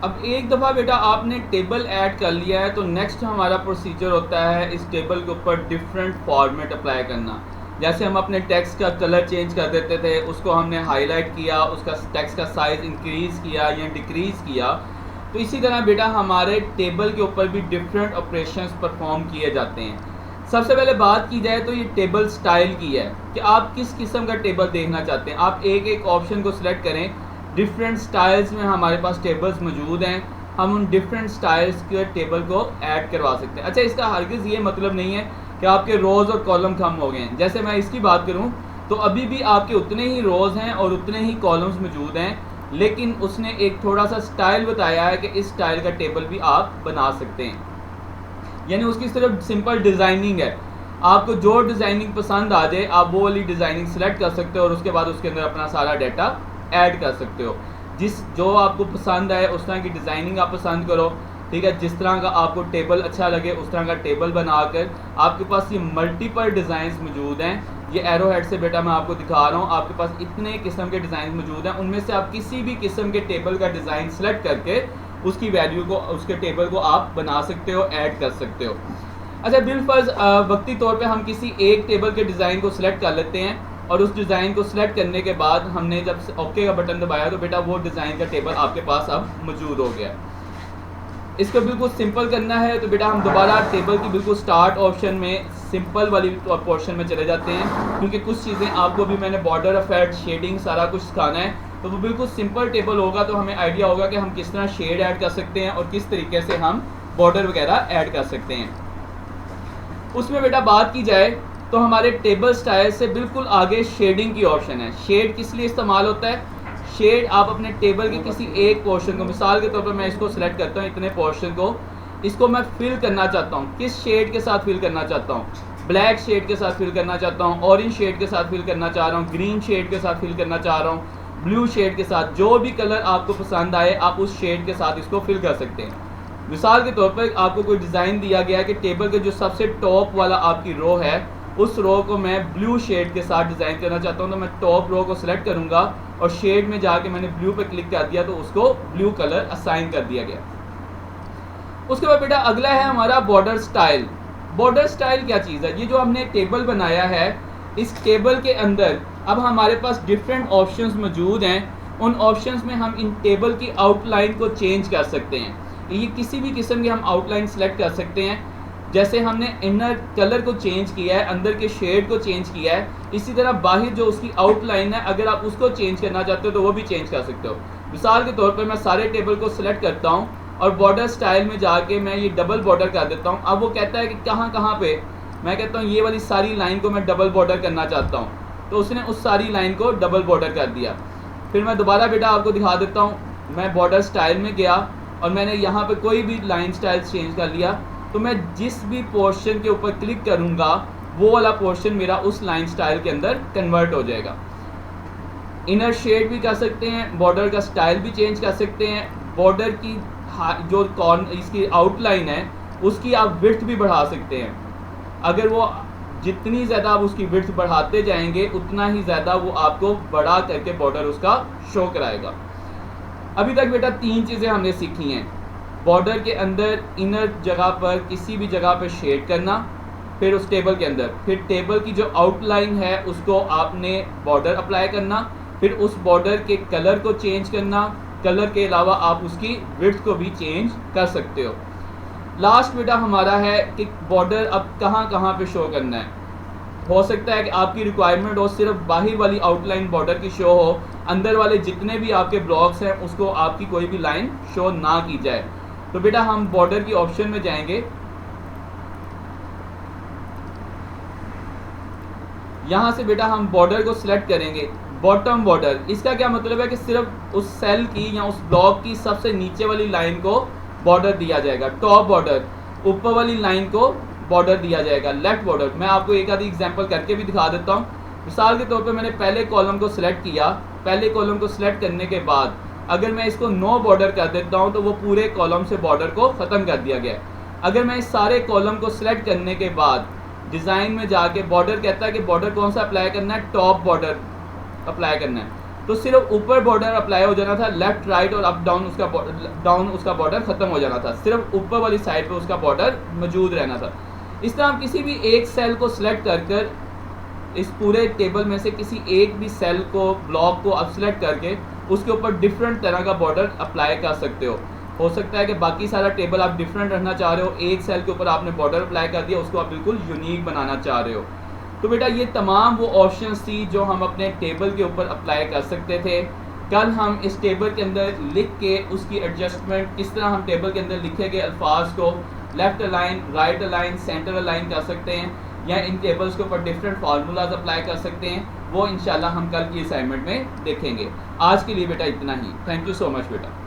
अब एक दफ़ा बेटा आपने टेबल ऐड कर लिया है तो नेक्स्ट हमारा प्रोसीजर होता है इस टेबल के ऊपर डिफरेंट फॉर्मेट अप्लाई करना। जैसे हम अपने टेक्स्ट का कलर चेंज कर देते थे, उसको हमने हाईलाइट किया, उसका टेक्स्ट का साइज़ इंक्रीज़ किया या डिक्रीज़ किया, तो इसी तरह बेटा हमारे टेबल के ऊपर भी डिफरेंट ऑपरेशंस परफॉर्म किए जाते हैं। सबसे पहले बात की जाए तो ये टेबल स्टाइल की है कि आप किस किस्म का टेबल देखना चाहते हैं। आप एक एक ऑप्शन को सिलेक्ट करें। डिफरेंट स्टाइल्स में हमारे पास टेबल्स मौजूद हैं, हम उन डिफरेंट स्टाइल्स के टेबल को ऐड करवा सकते हैं। अच्छा, इसका हरगिज़ ये मतलब नहीं है कि आपके रोज़ और कॉलम कम हो गए हैं। जैसे मैं इसकी बात करूं तो अभी भी आपके उतने ही रोज़ हैं और उतने ही कॉलम्स मौजूद हैं, लेकिन उसने एक थोड़ा सा स्टाइल बताया है कि इस स्टाइल का टेबल भी आप बना सकते हैं। यानी उसकी सिर्फ सिंपल डिज़ाइनिंग है। आपको जो डिज़ाइनिंग पसंद आ जाए आप वो वाली डिज़ाइनिंग सेलेक्ट कर सकते हो और उसके बाद उसके अंदर अपना सारा डाटा ऐड कर सकते हो। जो आपको पसंद आए उस तरह की डिज़ाइनिंग आप पसंद करो, ठीक है। जिस तरह का आपको टेबल अच्छा लगे उस तरह का टेबल बनाकर आपके पास ये मल्टीपल डिज़ाइंस मौजूद हैं। ये एरो हेड से बेटा मैं आपको दिखा रहा हूँ, आपके पास इतने किस्म के डिज़ाइन मौजूद हैं। उनमें से आप किसी भी किस्म के टेबल का डिज़ाइन सेलेक्ट करके उसकी वैल्यू को, उसके टेबल को आप बना सकते हो, ऐड कर सकते हो। अच्छा, बिलफर्ज वक्ती तौर पे हम किसी एक टेबल के डिज़ाइन को सिलेक्ट कर लेते हैं और उस डिज़ाइन को सिलेक्ट करने के बाद हमने जब ओके का बटन दबाया तो बेटा वो डिज़ाइन का टेबल आपके पास अब मौजूद हो गया। इसको बिल्कुल सिंपल करना है तो बेटा हम दोबारा टेबल की बिल्कुल स्टार्ट ऑप्शन में सिंपल वाली पोर्शन में चले जाते हैं, क्योंकि कुछ चीज़ें आपको भी मैंने बॉर्डर इफेक्ट, शेडिंग सारा कुछ सिखाना है, तो वो बिल्कुल सिंपल टेबल होगा तो हमें आइडिया होगा कि हम किस तरह शेड ऐड कर सकते हैं और किस तरीके से हम बॉर्डर वगैरह ऐड कर सकते हैं। उसमें बेटा बात की जाए तो हमारे टेबल स्टाइल से बिल्कुल आगे शेडिंग की ऑप्शन है। शेड किस लिए इस्तेमाल होता है? शेड आप अपने टेबल के किसी एक पोर्शन को, मिसाल के तौर पर मैं इसको सिलेक्ट करता हूँ, इतने पोर्शन को, इसको मैं फिल करना चाहता हूँ। किस शेड के साथ फिल करना चाहता हूँ? ब्लैक शेड के साथ फिल करना चाहता हूँ, ऑरेंज शेड के साथ फिल करना चाह रहा हूँ, ग्रीन शेड के साथ फिल करना चाह रहा हूँ, ब्लू शेड के साथ। जो भी कलर आपको पसंद आए आप उस शेड के साथ इसको फिल कर सकते हैं। मिसाल के तौर पर आपको कोई डिज़ाइन दिया गया है कि टेबल के जो सबसे टॉप वाला आपकी रो है उस रो को मैं ब्लू शेड के साथ डिज़ाइन करना चाहता हूँ, तो मैं टॉप रो को सिलेक्ट करूँगा और शेड में जाके मैंने ब्लू पे क्लिक कर दिया तो उसको ब्लू कलर असाइन कर दिया गया। उसके बाद बेटा अगला है हमारा बॉर्डर स्टाइल। बॉर्डर स्टाइल क्या चीज़ है? ये जो हमने टेबल बनाया है, इस टेबल के अंदर अब हमारे पास डिफरेंट ऑप्शंस मौजूद हैं। उन ऑप्शंस में हम इन टेबल की आउटलाइन को चेंज कर सकते हैं। ये किसी भी किस्म की हम आउटलाइन सेलेक्ट कर सकते हैं। जैसे हमने इनर कलर को चेंज किया है, अंदर के शेड को चेंज किया है, इसी तरह बाहर जो उसकी आउटलाइन है अगर आप उसको चेंज करना चाहते हो तो वो भी चेंज कर सकते हो। मिसाल के तौर पर मैं सारे टेबल को सिलेक्ट करता हूँ और बॉर्डर स्टाइल में जाके मैं ये डबल बॉर्डर कर देता हूँ। अब वो कहता है कि कहाँ कहाँ पे, मैं कहता हूँ ये वाली सारी लाइन को मैं डबल बॉर्डर करना चाहता हूँ, तो उसने उस सारी लाइन को डबल बॉर्डर कर दिया। फिर मैं दोबारा बेटा आपको दिखा देता हूँ, मैं बॉर्डर स्टाइल में गया और मैंने यहाँ पे कोई भी लाइन स्टाइल चेंज कर लिया, तो मैं जिस भी पोर्शन के ऊपर क्लिक करूँगा वो वाला पोर्शन मेरा उस लाइन स्टाइल के अंदर कन्वर्ट हो जाएगा। इनर शेड भी कर सकते हैं, बॉर्डर का स्टाइल भी चेंज कर सकते हैं, बॉर्डर की जो इसकी आउटलाइन है उसकी आप विड्थ भी बढ़ा सकते हैं। अगर वो जितनी ज़्यादा आप उसकी विड्थ बढ़ाते जाएंगे उतना ही ज़्यादा वो आपको बढ़ा करके बॉर्डर उसका शो कराएगा। अभी तक बेटा 3 चीज़ें हमने सीखी हैं। बॉर्डर के अंदर इनर जगह पर किसी भी जगह पर शेड करना, फिर उस टेबल के अंदर, फिर टेबल की जो आउटलाइन है उसको आपने बॉर्डर अप्लाई करना, फिर उस बॉर्डर के कलर को चेंज करना, कलर के अलावा आप उसकी विड्थ को भी चेंज कर सकते हो। लास्ट बेटा हमारा है कि बॉर्डर अब कहाँ कहाँ पे शो करना है। हो सकता है कि आपकी रिक्वायरमेंट हो सिर्फ बाहर वाली आउटलाइन बॉर्डर की शो हो, अंदर वाले जितने भी आपके ब्लॉक्स हैं उसको आपकी कोई भी लाइन शो ना की जाए। तो बेटा हम बॉर्डर की ऑप्शन में जाएंगे, यहाँ से बेटा हम बॉर्डर को सिलेक्ट करेंगे। बॉटम बॉर्डर, इसका क्या मतलब है कि सिर्फ उस सेल की या उस ब्लॉक की सबसे नीचे वाली लाइन को बॉर्डर दिया जाएगा। टॉप बॉर्डर, ऊपर वाली लाइन को बॉर्डर दिया जाएगा। लेफ्ट बॉर्डर, मैं आपको एक आधी एग्जांपल करके भी दिखा देता हूँ। मिसाल के तौर पे मैंने पहले कॉलम को सिलेक्ट किया, पहले कॉलम को सिलेक्ट करने के बाद अगर मैं इसको नो बॉर्डर कर देता हूँ तो वो पूरे कॉलम से बॉर्डर को ख़त्म कर दिया गया। अगर मैं इस सारे कॉलम को सिलेक्ट करने के बाद डिज़ाइन में जाके बॉर्डर कहता है कि बॉर्डर कौन सा अप्लाई करना है, टॉप बॉर्डर अप्लाई करना है, तो सिर्फ ऊपर बॉर्डर अप्लाई हो जाना था, लेफ्ट राइट और अप डाउन उसका बॉर्डर ख़त्म हो जाना था, सिर्फ ऊपर वाली साइड पे उसका बॉर्डर मौजूद रहना था। इस तरह हम किसी भी एक सेल को सिलेक्ट कर इस पूरे टेबल में से किसी एक भी सेल को, ब्लॉक को आप सिलेक्ट करके उसके ऊपर डिफरेंट तरह का बॉर्डर अप्लाई कर सकते हो सकता है कि बाकी सारा टेबल आप डिफरेंट रखना चाह रहे हो, एक सेल के ऊपर आपने बॉर्डर अप्लाई कर दिया, उसको आप बिल्कुल यूनिक बनाना चाह रहे हो। तो बेटा ये तमाम वो ऑप्शंस थी जो हम अपने टेबल के ऊपर अप्लाई कर सकते थे। कल हम इस टेबल के अंदर लिख के उसकी एडजस्टमेंट किस तरह हम टेबल के अंदर लिखे गए अल्फाज को left align, right align, centre align कर सकते हैं, या इन टेबल्स के ऊपर डिफरेंट फार्मूलाज अप्लाई कर सकते हैं, वो इंशाल्लाह हम कल की असाइनमेंट में देखेंगे। आज के लिए बेटा इतना ही। थैंक यू सो मच बेटा।